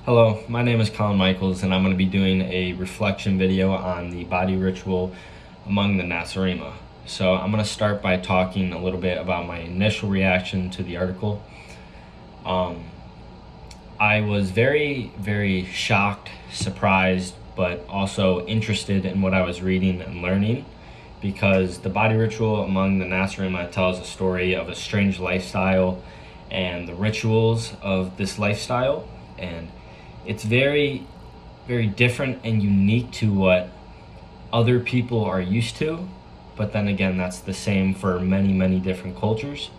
Hello, my name is Colin Michaels, and I'm going to be doing a reflection video on the body ritual among the nacirema. So I'm going to start by talking a little bit about my initial reaction to the article. I was very, very shocked, surprised, but also interested in what I was reading and learning, because the body ritual among the nacirema tells a story of a strange lifestyle and the rituals of this lifestyle, and it's very, very different and unique to what other people are used to. But then again, that's the same for many, many different cultures.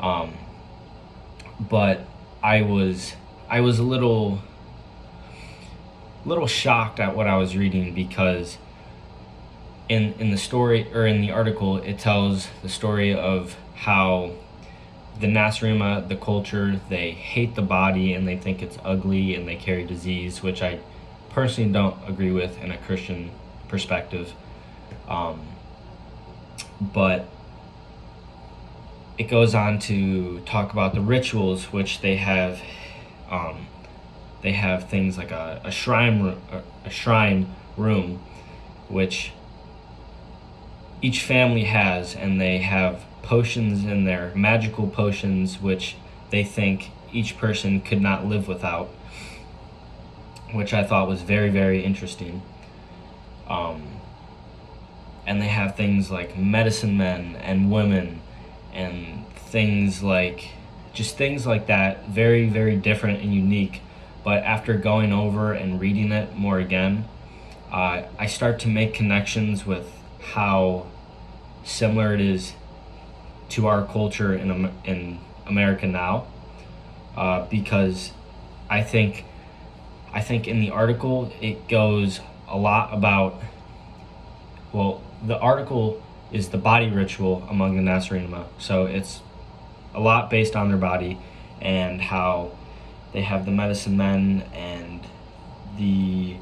But I was a little shocked at what I was reading, because in the story, or in the article, it tells the story of how the nacirema, the culture, they hate the body and they think it's ugly and they carry disease, which I personally don't agree with in a Christian perspective. But it goes on to talk about the rituals, which they have. They have things like a shrine room, which each family has, and they have potions in there, magical potions, which they think each person could not live without, which I thought was very, very interesting. And they have things like medicine men and women, and things like that, very, very different and unique. But after going over and reading it more again, I start to make connections with how similar it is to our culture in America now, because I think in the article it goes a lot about, well, the article is the body ritual among the nacirema, so it's a lot based on their body and how they have the medicine men and the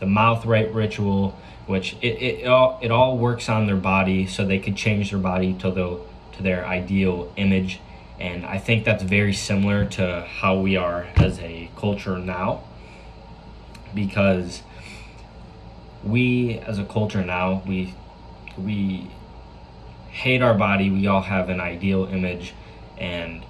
mouth right ritual, which it all works on their body so they could change their body to their ideal image. And I think that's very similar to how we are as a culture now, because we as a culture now, we hate our body. We all have an ideal image, and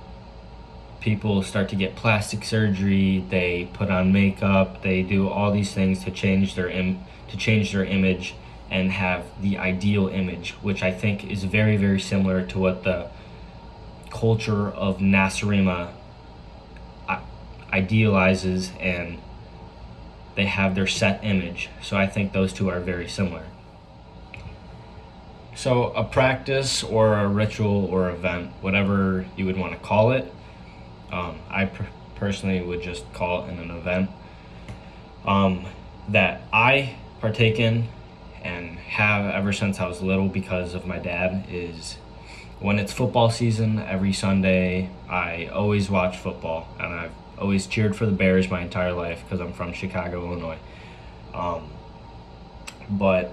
people start to get plastic surgery, they put on makeup, they do all these things to change their image and have the ideal image, which I think is very, very similar to what the culture of nacirema idealizes, and they have their set image. So I think those two are very similar. So a practice or a ritual or event, whatever you would want to call it, I personally would just call it an event, that I partake in and have ever since I was little because of my dad, is when it's football season. Every Sunday I always watch football, and I've always cheered for the Bears my entire life because I'm from Chicago, Illinois. But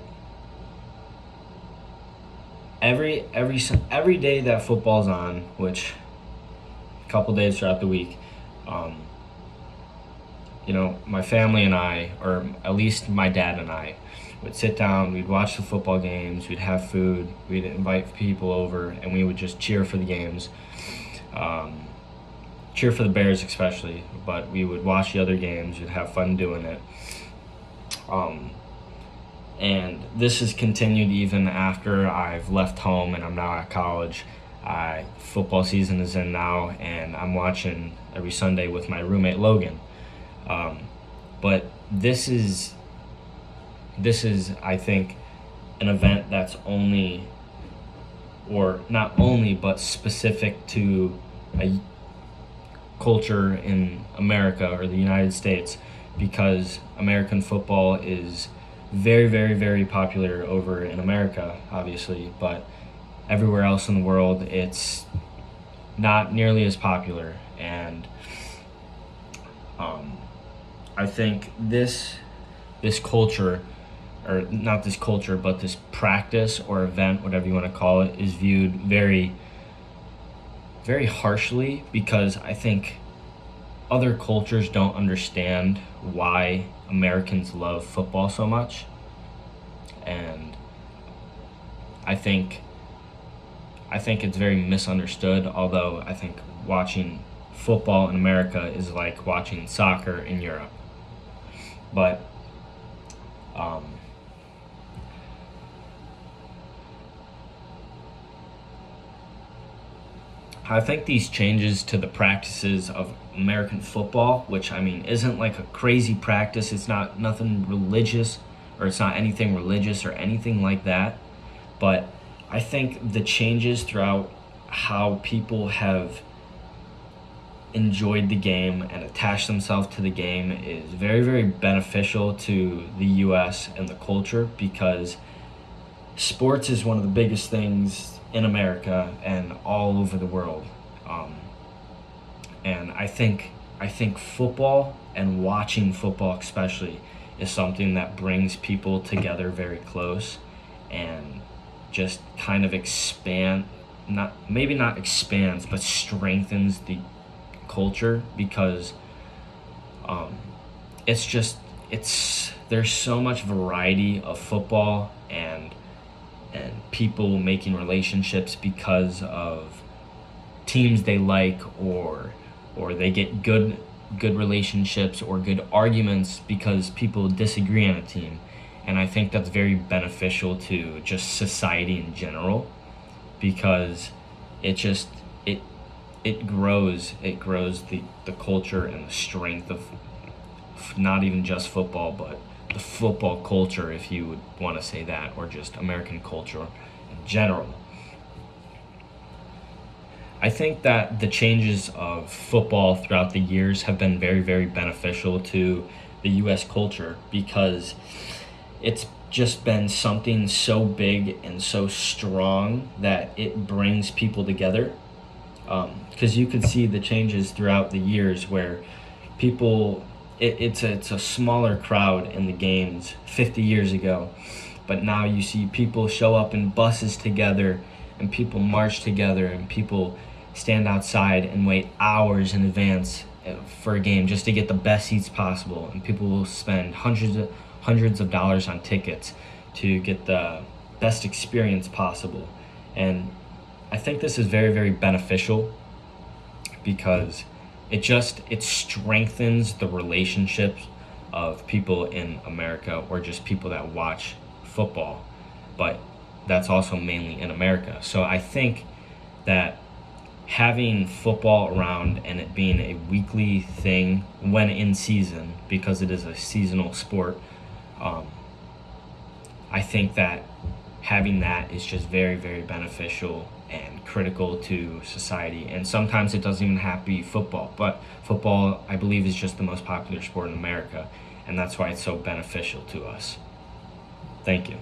every day that football's on, which a couple days throughout the week, my family and I, or at least my dad and I, would sit down, we'd watch the football games, we'd have food, we'd invite people over, and we would just cheer for the games. Cheer for the Bears especially, but we would watch the other games, we'd have fun doing it. And this has continued even after I've left home and I'm now at college. Football season is in now, and I'm watching every Sunday with my roommate Logan. But this is, I think, an event that's only, or not only, but specific to a culture in America or the United States, because American football is very, very, very popular over in America, obviously, but everywhere else in the world it's not nearly as popular. And I think this culture, or not this culture, but this practice or event, whatever you want to call it, is viewed very very harshly because I think other cultures don't understand why Americans love football so much. And I think I think it's very misunderstood, although I think watching football in America is like watching soccer in Europe. But um, I think these changes to the practices of American football, which I mean isn't like a crazy practice, it's not nothing religious, or it's not anything religious or anything like that, but I think the changes throughout how people have enjoyed the game and attached themselves to the game is very, very beneficial to the US and the culture, because sports is one of the biggest things in America and all over the world. Um, and I think football and watching football especially is something that brings people together very close and just kind of expand, not maybe not expands, but strengthens the culture, because um, it's there's so much variety of football, and people making relationships because of teams they like, or they get good relationships or good arguments because people disagree on a team. And I think that's very beneficial to just society in general, because it just it it grows the culture and the strength of not even just football, but the football culture, if you would want to say that, or just American culture in general. I think that the changes of football throughout the years have been very, very beneficial to the US culture, because it's just been something so big and so strong that it brings people together. Because you could see the changes throughout the years where people, it's a smaller crowd in the games 50 years ago, but now you see people show up in buses together, and people march together, and people stand outside and wait hours in advance for a game just to get the best seats possible, and people will spend hundreds of dollars on tickets to get the best experience possible. And I think this is very, very beneficial, because it strengthens the relationships of people in America, or just people that watch football, but that's also mainly in America. So I think that having football around and it being a weekly thing when in season, because it is a seasonal sport, um, I think that having that is just very, very beneficial and critical to society. And sometimes it doesn't even have to be football, but football, I believe, is just the most popular sport in America, and that's why it's so beneficial to us. Thank you.